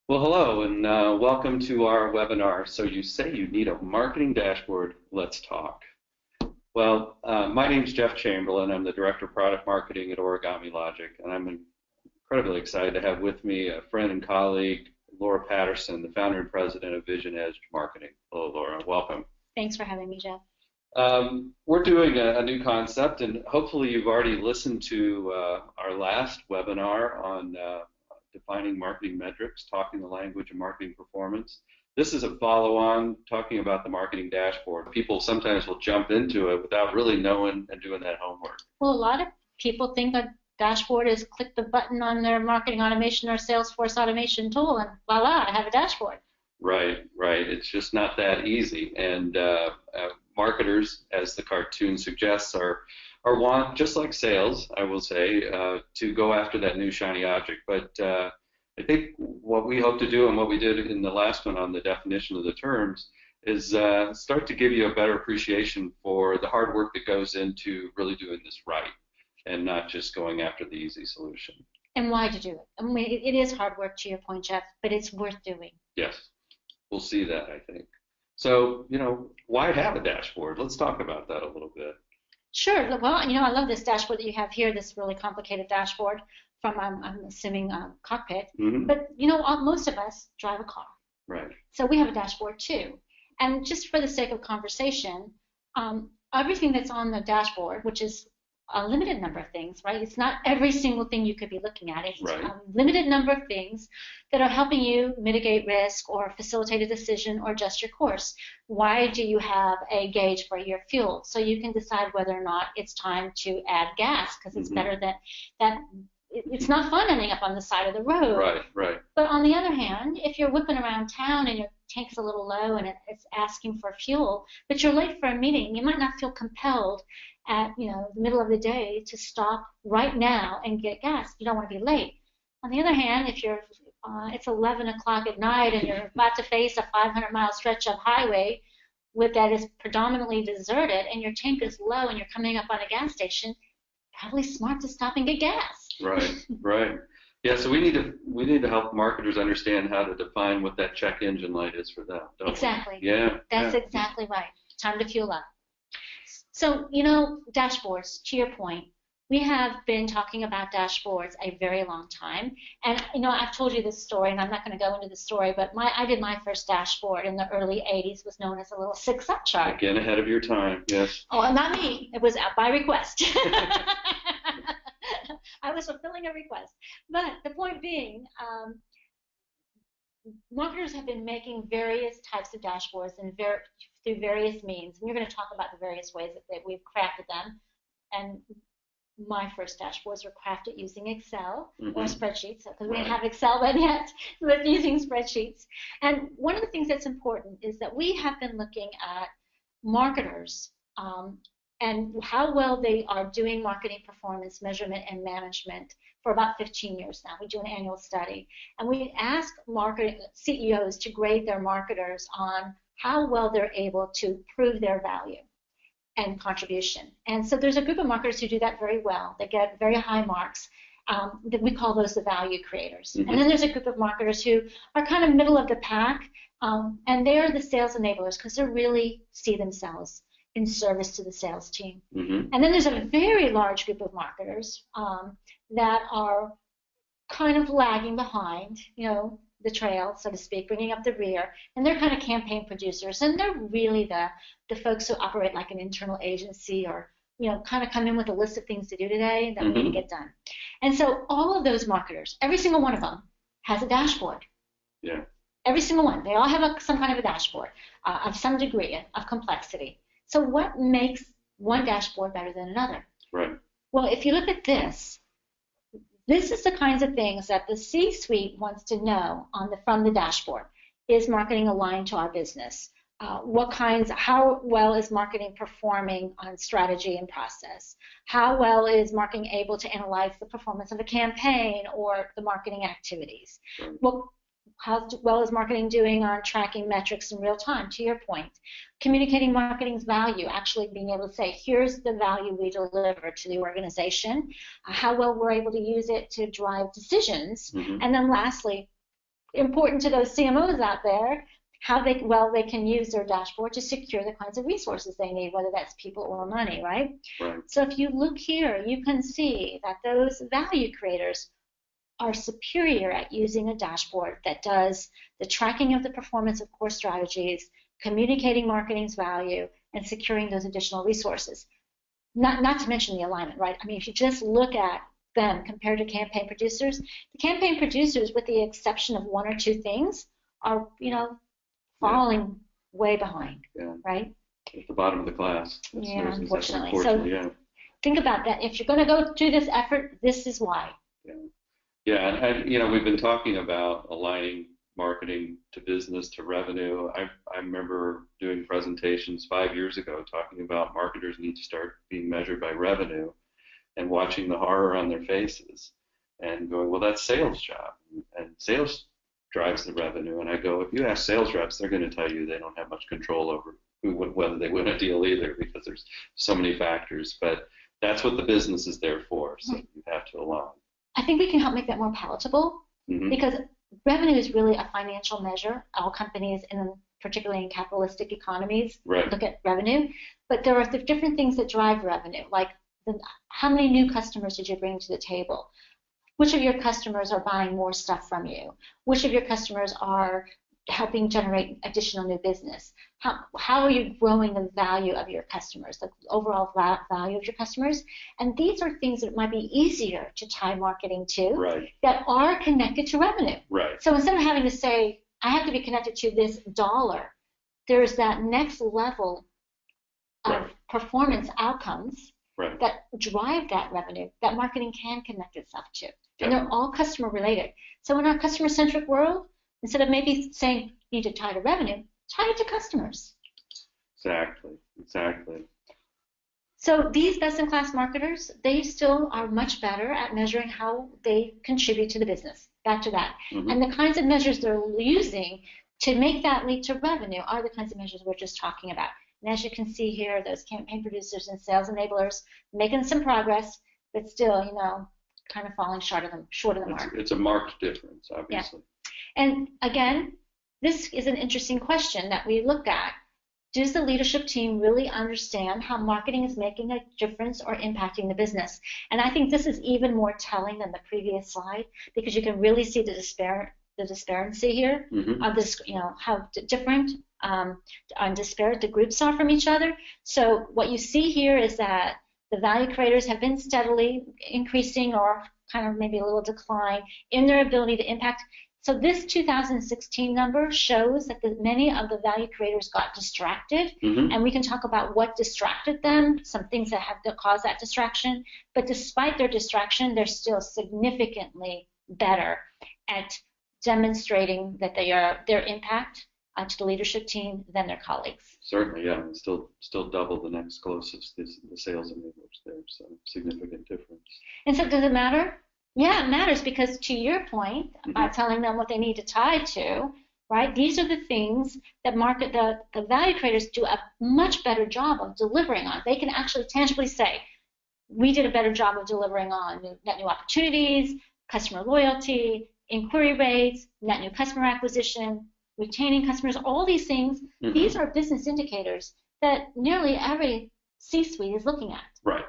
Well, hello, and welcome to our webinar. So you say you need a marketing dashboard. Let's talk. Well, my name is Jeff Chamberlain. I'm the Director of Product Marketing at Origami Logic, and I'm incredibly excited to have with me a friend and colleague, Laura Patterson, the founder and president of Vision Edge Marketing. Hello, Laura. Welcome. Thanks for having me, Jeff. We're doing a new concept, and hopefully you've already listened to our last webinar on defining marketing metrics, talking the language of marketing performance. This is a follow-on talking about the marketing dashboard. People sometimes will jump into it without really knowing and doing that homework. Well, a lot of people think a dashboard is click the button on their marketing automation or Salesforce automation tool and voila, I have a dashboard. Right. It's just not that easy. And marketers, as the cartoon suggests, are want, just like sales, I will say, to go after that new shiny object. But I think what we hope to do and what we did in the last one on the definition of the terms is start to give you a better appreciation for the hard work that goes into really doing this right and not just going after the easy solution. And why to do it? I mean, it is hard work, to your point, Jeff, but it's worth doing. Yes, we'll see that, I think. So, why have a dashboard? Let's talk about that a little bit. Sure. Well, I love this dashboard that you have here, this really complicated dashboard from, I'm assuming, cockpit. Mm-hmm. But, most of us drive a car. Right. So we have a dashboard, too. And just for the sake of conversation, everything that's on the dashboard, which is a limited number of things, right? It's not every single thing you could be looking at. It's right. A limited number of things that are helping you mitigate risk or facilitate a decision or adjust your course. Why do you have a gauge for your fuel? So you can decide whether or not it's time to add gas, because it's better than that. It's not fun ending up on the side of the road. Right. But on the other hand, if you're whipping around town and your tank's a little low and it's asking for fuel, but you're late for a meeting, you might not feel compelled at the middle of the day to stop right now and get gas. You don't want to be late. On the other hand, if you're it's 11 o'clock at night and you're about to face a 500-mile stretch of highway that is predominantly deserted and your tank is low and you're coming up on a gas station, probably smart to stop and get gas. Right. Yeah, so we need to help marketers understand how to define what that check engine light is for them. Exactly. We? Yeah. That's exactly right. Time to fuel up. So, dashboards, to your point, we have been talking about dashboards a very long time. And, I've told you this story, and I'm not going to go into the story, but I did my first dashboard in the early 80s, was known as a little 6-up chart. Again, ahead of your time, yes. Oh, and not me. It was by request. I was fulfilling a request. But the point being, marketers have been making various types of dashboards through various means. And you're going to talk about the various ways that we've crafted them. And my first dashboards were crafted using Excel or spreadsheets, because we didn't have Excel then yet, but using spreadsheets. And one of the things that's important is that we have been looking at marketers and how well they are doing marketing performance measurement and management for about 15 years now. We do an annual study. And we ask marketing CEOs to grade their marketers on how well they're able to prove their value and contribution. And so there's a group of marketers who do that very well. They get very high marks. That we call those the value creators. And then there's a group of marketers who are kind of middle of the pack, and they're the sales enablers because they really see themselves in service to the sales team. And then there's a very large group of marketers that are kind of lagging behind, the trail, so to speak, bringing up the rear, and they're kind of campaign producers, and they're really the folks who operate like an internal agency or, kind of come in with a list of things to do today that we need to get done. And so all of those marketers, every single one of them has a dashboard. Yeah. Every single one. They all have some kind of a dashboard of some degree of complexity. So what makes one dashboard better than another? Right. Well, if you look at this is the kinds of things that the C-suite wants to know from the dashboard. Is marketing aligned to our business? How well is marketing performing on strategy and process? How well is marketing able to analyze the performance of a campaign or the marketing activities? How well is marketing doing on tracking metrics in real time, to your point? Communicating marketing's value, actually being able to say, here's the value we deliver to the organization, how well we're able to use it to drive decisions, and then lastly, important to those CMOs out there how they can use their dashboard to secure the kinds of resources they need, whether that's people or money, right? Right. So if you look here, you can see that those value creators are superior at using a dashboard that does the tracking of the performance of core strategies, communicating marketing's value, and securing those additional resources. Not to mention the alignment, right? I mean, if you just look at them compared to campaign producers, the campaign producers, with the exception of one or two things, are, falling way behind, right? At the bottom of the class. Unfortunately. So think about that. If you're going to go through this effort, this is why. Yeah, and we've been talking about aligning marketing to business to revenue. I remember doing presentations 5 years ago talking about marketers need to start being measured by revenue, and watching the horror on their faces and going, well, that's sales job, and sales drives the revenue. And I go, if you ask sales reps, they're going to tell you they don't have much control over whether they win a deal either, because there's so many factors. But that's what the business is there for, so you have to align. I think we can help make that more palatable, because revenue is really a financial measure. All companies, particularly in capitalistic economies, look at revenue. But there are different things that drive revenue, like how many new customers did you bring to the table? Which of your customers are buying more stuff from you? Which of your customers are helping generate additional new business? How are you growing the value of your customers, the overall value of your customers? And these are things that might be easier to tie marketing to, that are connected to revenue. So instead of having to say, I have to be connected to this dollar, there's that next level of performance outcomes that drive that revenue that marketing can connect itself to. And they're all customer related. So in our customer-centric world, instead of maybe saying you need to tie to revenue, tie it to customers. Exactly. So these best-in-class marketers, they still are much better at measuring how they contribute to the business. Back to that. And the kinds of measures they're using to make that lead to revenue are the kinds of measures we're just talking about. And as you can see here, those campaign producers and sales enablers making some progress, but still, kind of falling short of the mark. It's a marked difference, obviously. And again, this is an interesting question that we look at. Does the leadership team really understand how marketing is making a difference or impacting the business? And I think this is even more telling than the previous slide, because you can really see the disparity here of this, how different and disparate the groups are from each other. So what you see here is that the value creators have been steadily increasing, or kind of maybe a little decline in their ability to impact. So this 2016 number shows that many of the value creators got distracted, and we can talk about what distracted them, some things that have caused that distraction. But despite their distraction, they're still significantly better at demonstrating that their impact to the leadership team than their colleagues. Certainly, yeah. And still double the next closest, the sales enablers there. So significant difference. And so does it matter? Yeah, it matters, because to your point about telling them what they need to tie to, right? These are the things that the value creators do a much better job of delivering on. They can actually tangibly say, we did a better job of delivering on net new opportunities, customer loyalty, inquiry rates, net new customer acquisition, retaining customers, all these things. These are business indicators that nearly every C-suite is looking at.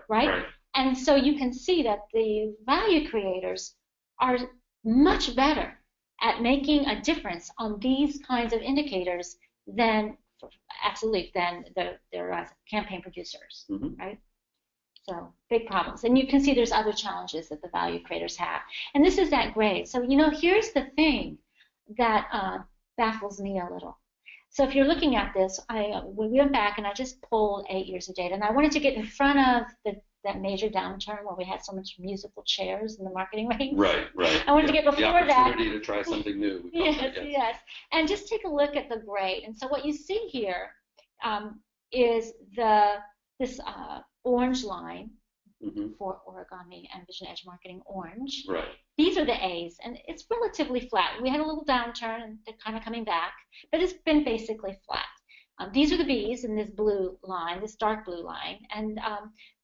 Right? And so you can see that the value creators are much better at making a difference on these kinds of indicators than their campaign producers, right? So big problems. And you can see there's other challenges that the value creators have. And this is that gray. So, here's the thing that baffles me a little. So if you're looking at this, we went back and I just pulled 8 years of data, and I wanted to get in front of that major downturn where we had so much musical chairs in the marketing ranks. Right. I wanted to get before that. The opportunity to try something new. Yes. And just take a look at the gray. And so what you see here is this orange line for Origami and Vision Edge Marketing, orange. Right. These are the A's, and it's relatively flat. We had a little downturn, and they're kind of coming back, but it's been basically flat. These are the B's in this blue line, this dark blue line, and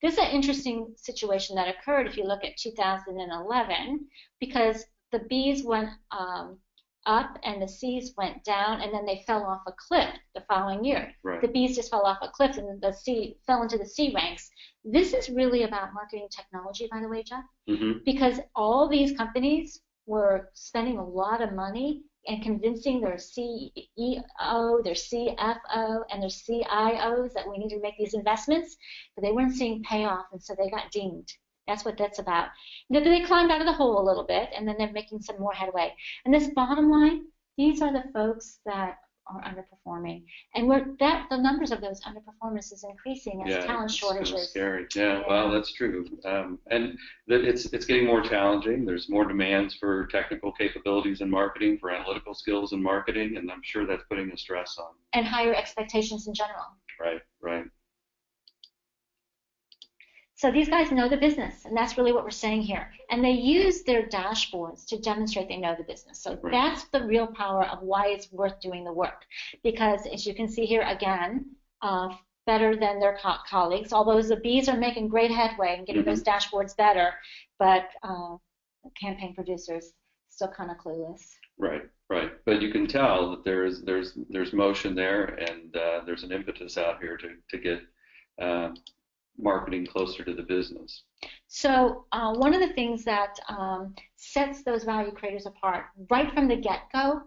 this is an interesting situation that occurred if you look at 2011, because the B's went up and the C's went down, and then they fell off a cliff the following year. Right. The B's just fell off a cliff, and the C fell into the C ranks. This is really about marketing technology, by the way, Jeff, because all these companies were spending a lot of money and convincing their CEO, their CFO, and their CIOs that we need to make these investments, but they weren't seeing payoff, and so they got dinged. That's what that's about. They climbed out of the hole a little bit, and then they're making some more headway. And this bottom line, these are the folks that are underperforming, and the numbers of those underperformers is increasing as talent shortages. Kind of scary. Yeah, well, that's true. And it's getting more challenging. There's more demands for technical capabilities in marketing, for analytical skills in marketing, and I'm sure that's putting a stress on. And higher expectations in general. Right. So these guys know the business, and that's really what we're saying here. And they use their dashboards to demonstrate they know the business. So that's the real power of why it's worth doing the work. Because as you can see here again, better than their colleagues, although the Bs are making great headway and getting those dashboards better, but campaign producers still kind of clueless. Right. But you can tell that there's motion there, and there's an impetus out here to get marketing closer to the business. So one of the things that sets those value creators apart right from the get-go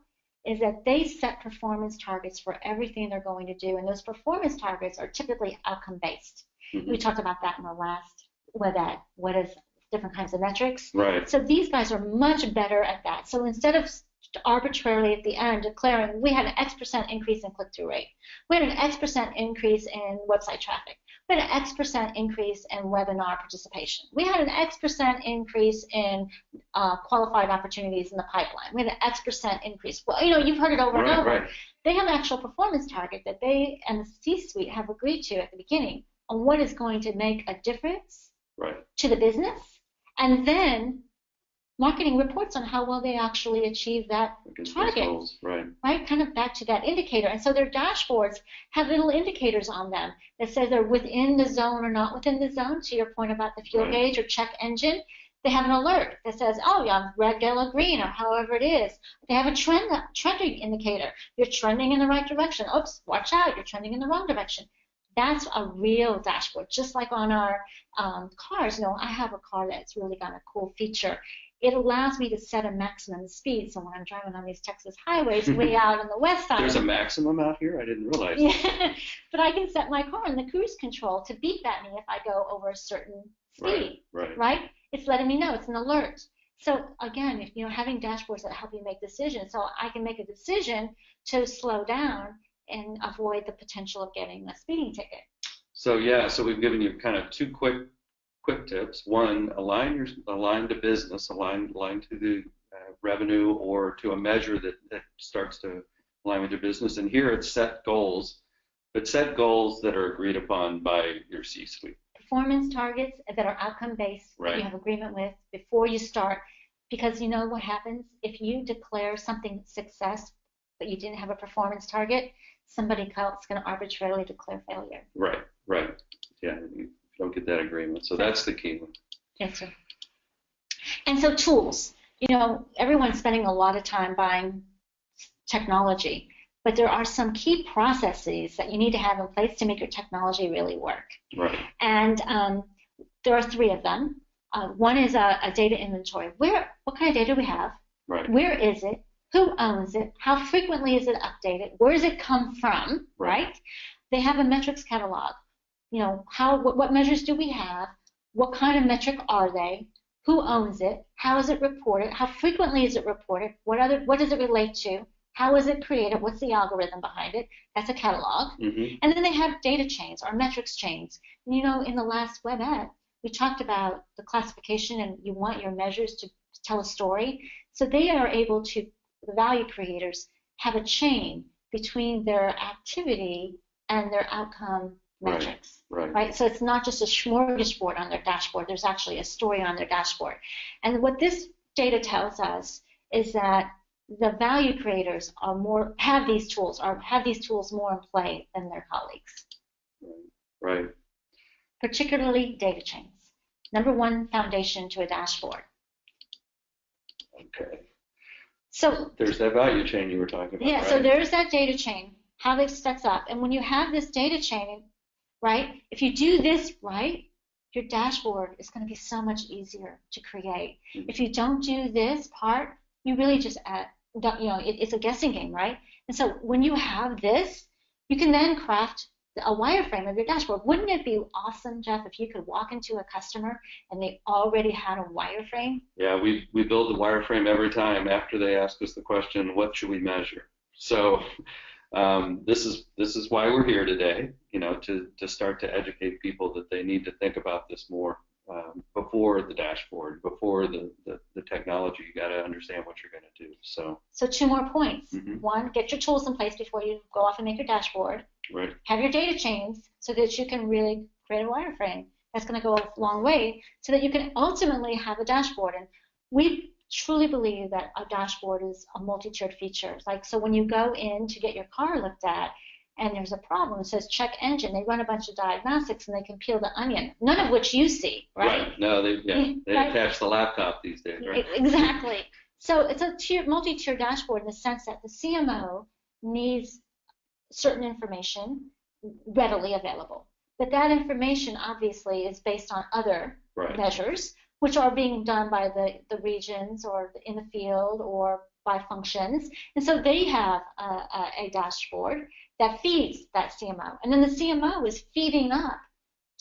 is that they set performance targets for everything they're going to do, and those performance targets are typically outcome-based. We talked about that in the last webette. What is different kinds of metrics? Right. So these guys are much better at that. So instead of arbitrarily at the end declaring we had an X% increase in click-through rate, we had an X% increase in website traffic, we had an X% increase in webinar participation, we had an X% increase in qualified opportunities in the pipeline, we had an X% increase. Well, you've heard it over and over. Right. They have an actual performance target that they and the C-suite have agreed to at the beginning on what is going to make a difference to the business, and then marketing reports on how well they actually achieve that target. Goals, right, kind of back to that indicator. And so their dashboards have little indicators on them that says they're within the zone or not within the zone, to your point about the fuel gauge or check engine. They have an alert that says, oh, yeah, red, yellow, green, or however it is. They have a trending indicator. You're trending in the right direction. Oops, watch out, you're trending in the wrong direction. That's a real dashboard, just like on our cars. I have a car that's really got a cool feature. It allows me to set a maximum speed. So when I'm driving on these Texas highways way out on the west side. There's a maximum out here? I didn't realize. Yeah, but I can set my car in the cruise control to beep at me if I go over a certain speed. Right? It's letting me know. It's an alert. So again, if having dashboards that help you make decisions, so I can make a decision to slow down and avoid the potential of getting a speeding ticket. So we've given you kind of two quick tips. One, align to business, align to the revenue or to a measure that starts to align with your business. And here it's set goals, but set goals that are agreed upon by your C-suite. Performance targets that are outcome-based that you have agreement with before you start, because you know what happens if you declare something success but you didn't have a performance target, somebody else is going to arbitrarily declare failure. Right. Yeah, you don't get that agreement. So that's the key one. Yes, sir. And so tools. Everyone's spending a lot of time buying technology, but there are some key processes that you need to have in place to make your technology really work. Right. And there are three of them. One is a data inventory. What kind of data do we have? Right. Where is it? Who owns it? How frequently is it updated? Where does it come from? Right? They have a metrics catalog. What measures do we have? What kind of metric are they? Who owns it? How is it reported? How frequently is it reported? What does it relate to? How is it created? What's the algorithm behind it? That's a catalog. And then they have data chains or metrics chains. In the last webette, we talked about the classification, and you want your measures to tell a story. So they are able to, the value creators, have a chain between their activity and their outcome metrics. Right? So it's not just a smorgasbord on their dashboard. There's actually a story on their dashboard. And what this data tells us is that the value creators have these tools more in play than their colleagues. Right. Particularly data chains. Number one foundation to a dashboard. Okay. So there's that value chain you were talking about. yeah, right? so there's that data chain, how it stacks up. And when you have this data chain, right, if you do this right, your dashboard is going to be so much easier to create. Mm-hmm. If you don't do this part, you really just it's a guessing game, right? And so when you have this, you can then craft a wireframe of your dashboard. Wouldn't it be awesome, Jeff, if you could walk into a customer and they already had a wireframe? Yeah, we build the wireframe every time after they ask us the question, what should we measure? So this is why we're here today, to start to educate people that they need to think about this more before the dashboard, before the technology. You got to understand what you're going to do. So 2 more points. Mm-hmm. One, get your tools in place before you go off and make your dashboard. Right. Have your data chains so that you can really create a wireframe. That's going to go a long way so that you can ultimately have a dashboard. And we truly believe that a dashboard is a multi-tiered feature. So when you go in to get your car looked at and there's a problem, it says check engine, they run a bunch of diagnostics and they can peel the onion, none of which you see, right? No, they right? attach the laptop these days, right? Exactly. So it's a multi-tier dashboard in the sense that the CMO needs certain information readily available. But that information obviously is based on other measures, which are being done by the regions or in the field or by functions. And so they have a dashboard that feeds that CMO. And then the CMO is feeding up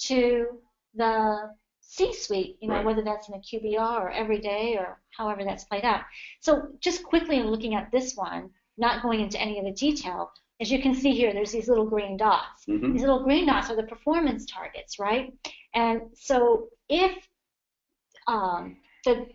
to the C-suite, whether that's in a QBR or every day or however that's played out. So just quickly in looking at this one, not going into any of the detail, as you can see here, there's these little green dots. Mm-hmm. These little green dots are the performance targets, right? And so if the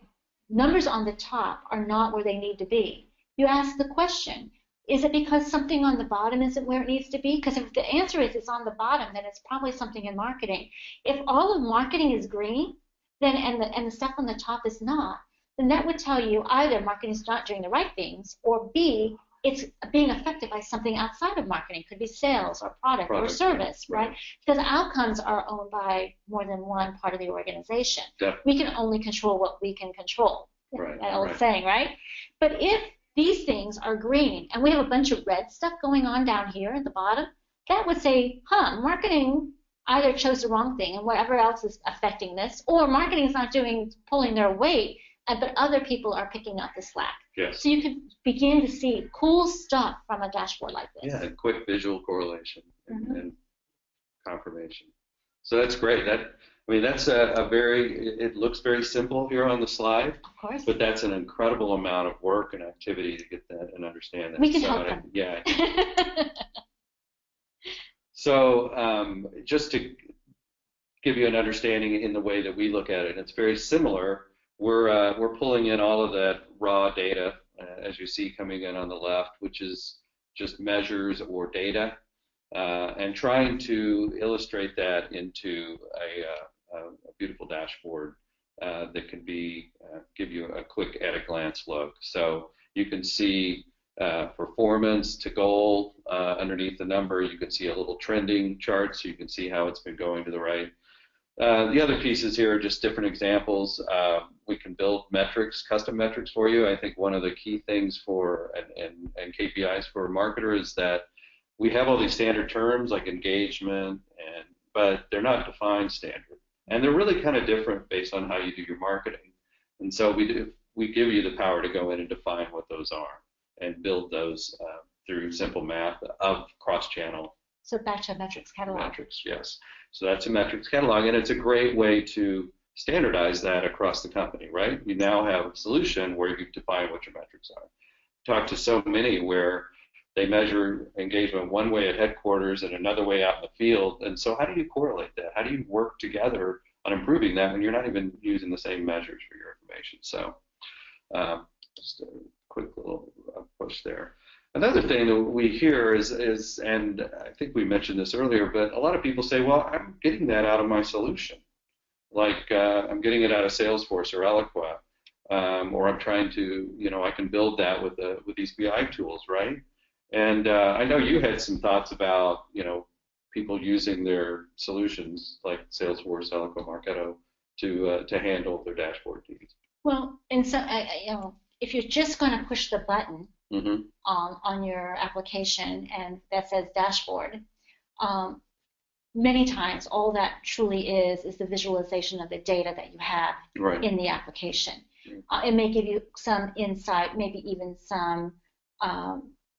numbers on the top are not where they need to be, you ask the question, is it because something on the bottom isn't where it needs to be? Because if the answer is it's on the bottom, then it's probably something in marketing. If all of marketing is green, then and the stuff on the top is not, then that would tell you either marketing is not doing the right things, or B, it's being affected by something outside of marketing. Could be sales or product or service, right? Because outcomes are owned by more than one part of the organization. Definitely. We can only control what we can control. Right. That old saying, right? But if these things are green and we have a bunch of red stuff going on down here at the bottom, that would say, marketing either chose the wrong thing and whatever else is affecting this, or marketing is not pulling their weight, but other people are picking up the slack. Yes. So you can begin to see cool stuff from a dashboard like this. Yeah, and quick visual correlation Mm-hmm. and confirmation. So that's great. That's it looks very simple here on the slide. Of course. But that's an incredible amount of work and activity to get that and understand that. We can help them. Yeah. So just to give you an understanding in the way that we look at it, it's very similar. We're pulling in all of that raw data, as you see coming in on the left, which is just measures or data, and trying to illustrate that into a beautiful dashboard that can give you a quick at-a-glance look. So you can see performance to goal underneath the number. You can see a little trending chart, so you can see how it's been going to the right. The other pieces here are just different examples. We can build metrics, custom metrics for you. I think one of the key things and KPIs for a marketer is that we have all these standard terms like engagement, but they're not defined standard. And they're really kind of different based on how you do your marketing. And so we give you the power to go in and define what those are and build those through simple math of cross-channel. So back to a metrics catalog. Metrics, yes. So that's a metrics catalog, and it's a great way to standardize that across the company, right? You now have a solution where you define what your metrics are. Talk to so many where they measure engagement one way at headquarters and another way out in the field, and so how do you correlate that? How do you work together on improving that when you're not even using the same measures for your information? So just a quick little push there. Another thing that we hear is, and I think we mentioned this earlier, but a lot of people say, well, I'm getting that out of my solution. Like I'm getting it out of Salesforce or Eloqua, or I'm trying to, I can build that with these PCI tools, right? And I know you had some thoughts about, people using their solutions like Salesforce, Eloqua, Marketo to handle their dashboard needs. Well, and so if you're just going to push the button Mm-hmm. on your application and that says dashboard, many times all that truly is the visualization of the data that you have Right. in the application. It may give you some insight, maybe even some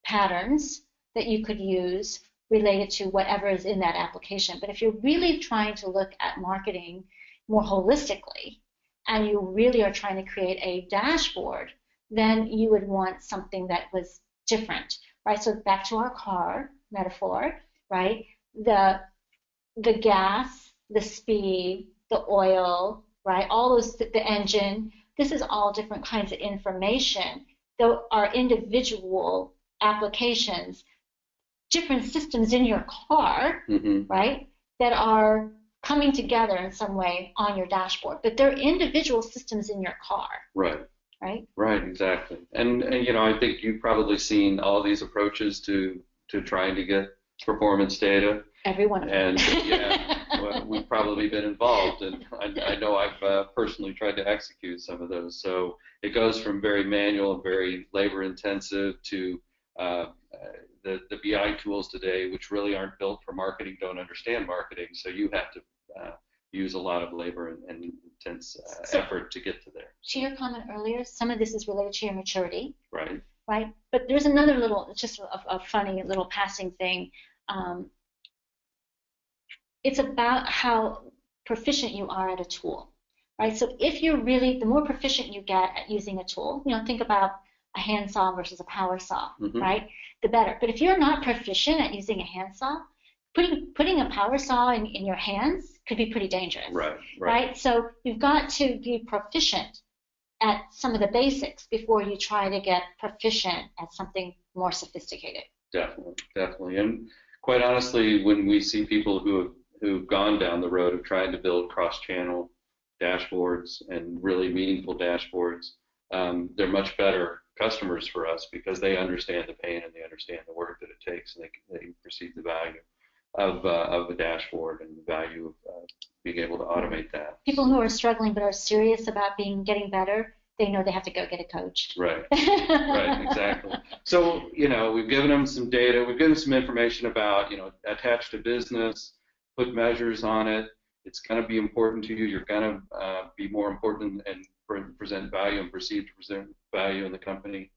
patterns that you could use related to whatever is in that application. But if you're really trying to look at marketing more holistically, and you really are trying to create a dashboard, then you would want something that was different, right? So back to our car metaphor, right? The gas, the speed, the oil, right? All those, the engine, this is all different kinds of information. Though are individual applications, different systems in your car, Mm-hmm. right? That are coming together in some way on your dashboard, but they're individual systems in your car. Right. Right? Right, exactly. And I think you've probably seen all these approaches to trying to get performance data. Every one of them. And well, we've probably been involved, and I know I've personally tried to execute some of those. So it goes from very manual and very labor intensive to the BI tools today, which really aren't built for marketing, don't understand marketing. So you have to use a lot of labor and intense effort to get to there. To your comment earlier, some of this is related to your maturity. Right. Right? But there's another little, just a funny little passing thing. It's about how proficient you are at a tool, right? So if you're really, the more proficient you get at using a tool, think about a handsaw versus a power saw, mm-hmm. right? The better. But if you're not proficient at using a handsaw, putting a power saw in your hands could be pretty dangerous, right? So you've got to be proficient at some of the basics before you try to get proficient at something more sophisticated. Definitely. And quite honestly, when we see people who've gone down the road of trying to build cross-channel dashboards and really meaningful dashboards, they're much better customers for us because they understand the pain and they understand the work that it takes, and they perceive the value of a dashboard and the value of being able to automate that. People who are struggling but are serious about getting better, they know they have to go get a coach. Right, right, exactly. So, we've given them some data, we've given them some information about, attach to business, put measures on it. It's going to be important to you. You're going to be more important and present value and perceive to present value in the company.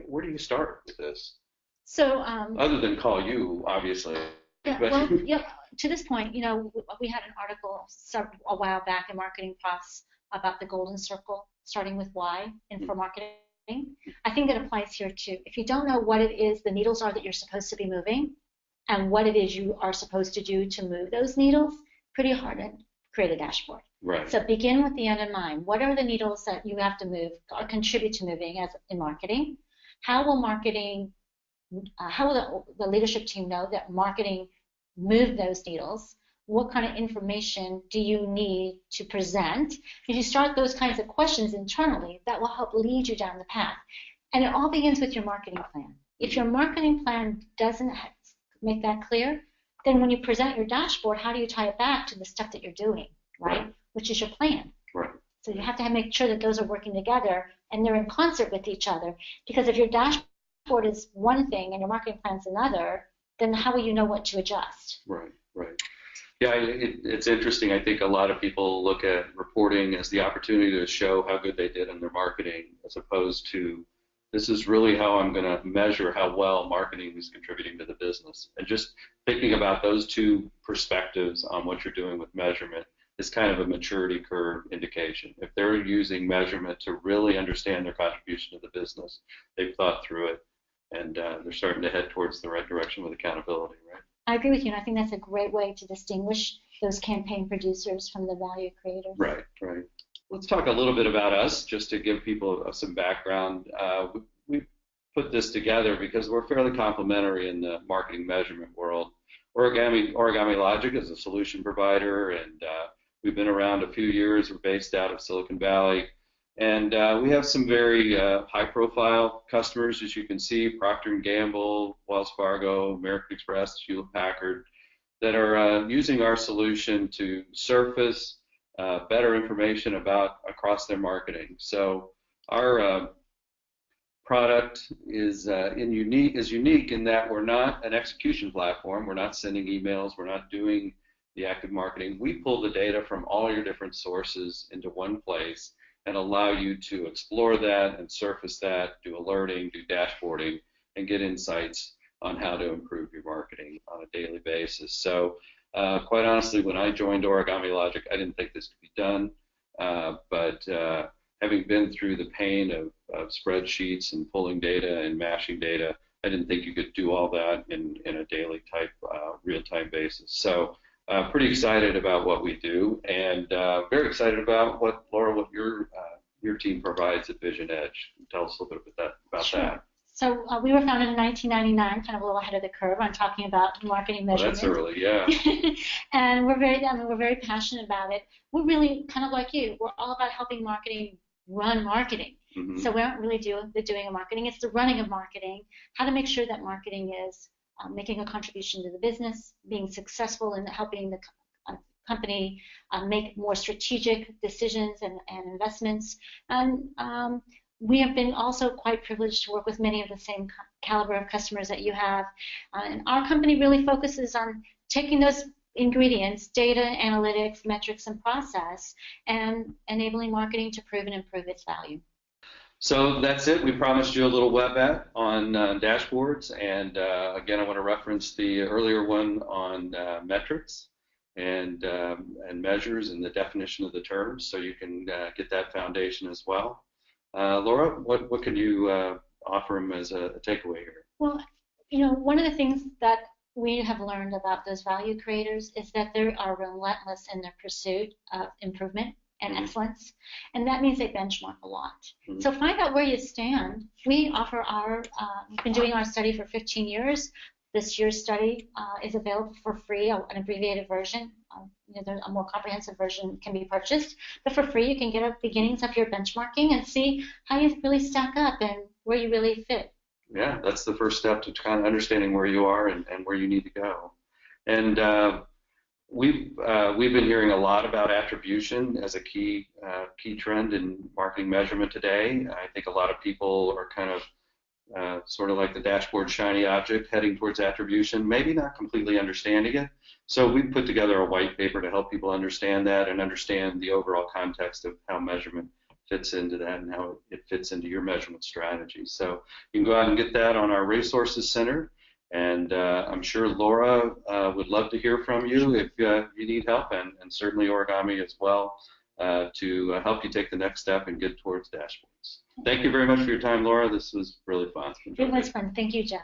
Where do you start with this? So, other than call you, obviously. Yeah, well, to this point, we had an article a while back in Marketing Plus about the golden circle, starting with why for marketing. I think that applies here too. If you don't know what it is the needles are that you're supposed to be moving and what it is you are supposed to do to move those needles, pretty hard to create a dashboard. Right. So begin with the end in mind. What are the needles that you have to move or contribute to moving as in marketing? How will the leadership team know that marketing moved those needles? What kind of information do you need to present? If you start those kinds of questions internally, that will help lead you down the path. And it all begins with your marketing plan. If your marketing plan doesn't make that clear, then when you present your dashboard, how do you tie it back to the stuff that you're doing, right? Which is your plan. Right. So you have to make sure that those are working together and they're in concert with each other. Because if your dashboard is one thing and your marketing plan is another, then how will you know what to adjust? Right. Yeah, it's interesting. I think a lot of people look at reporting as the opportunity to show how good they did in their marketing, as opposed to this is really how I'm going to measure how well marketing is contributing to the business. And just thinking about those two perspectives on what you're doing with measurement is kind of a maturity curve indication. If they're using measurement to really understand their contribution to the business, they've thought through it, and they're starting to head towards the right direction with accountability, right? I agree with you, and I think that's a great way to distinguish those campaign producers from the value creators. Right. Let's talk a little bit about us, just to give people some background. We put this together because we're fairly complementary in the marketing measurement world. Origami Logic is a solution provider, and we've been around a few years. We're based out of Silicon Valley. And we have some very high-profile customers, as you can see, Procter & Gamble, Wells Fargo, American Express, Hewlett-Packard, that are using our solution to surface better information across their marketing. So our product is unique in that we're not an execution platform. We're not sending emails. We're not doing the active marketing. We pull the data from all your different sources into one place and allow you to explore that and surface that, do alerting, do dashboarding, and get insights on how to improve your marketing on a daily basis. So quite honestly, when I joined Origami Logic, I didn't think this could be done, but having been through the pain of spreadsheets and pulling data and mashing data, I didn't think you could do all that in a daily type real-time basis. So pretty excited about what we do, and very excited about what, Laura, what your team provides at Vision Edge. Tell us a little bit about Sure. that. So we were founded in 1999, kind of a little ahead of the curve on talking about marketing measurement. Well, that's early, yeah. And we're very passionate about it. We're really kind of like you. We're all about helping marketing run marketing. Mm-hmm. So we aren't really doing a marketing. It's the running of marketing. How to make sure that marketing is making a contribution to the business, being successful in helping the company make more strategic decisions and investments. And we have been also quite privileged to work with many of the same caliber of customers that you have. And our company really focuses on taking those ingredients, data, analytics, metrics, and process, and enabling marketing to prove and improve its value. So that's it. We promised you a little webette on dashboards, and again, I want to reference the earlier one on metrics and measures and the definition of the terms, so you can get that foundation as well. Laura, what can you offer them as a takeaway here? Well, one of the things that we have learned about those value creators is that they are relentless in their pursuit of improvement and excellence, and that means they benchmark a lot. So find out where you stand. We offer we've been doing our study for 15 years. This year's study is available for free, an abbreviated version. A more comprehensive version can be purchased, but for free you can get a beginnings of your benchmarking and see how you really stack up and where you really fit. Yeah, that's the first step to kind of understanding where you are and where you need to go. And we've been hearing a lot about attribution as a key trend in marketing measurement today. I think a lot of people are kind of sort of like the dashboard shiny object heading towards attribution, maybe not completely understanding it. So we've put together a white paper to help people understand that and understand the overall context of how measurement fits into that and how it fits into your measurement strategy. So you can go out and get that on our Resources Center, and I'm sure Laura would love to hear from you if you need help, and certainly Origami as well, to help you take the next step and get towards dashboards. Thank you very much for your time, Laura. This was really fun. It was fun. Thank you, Jeff.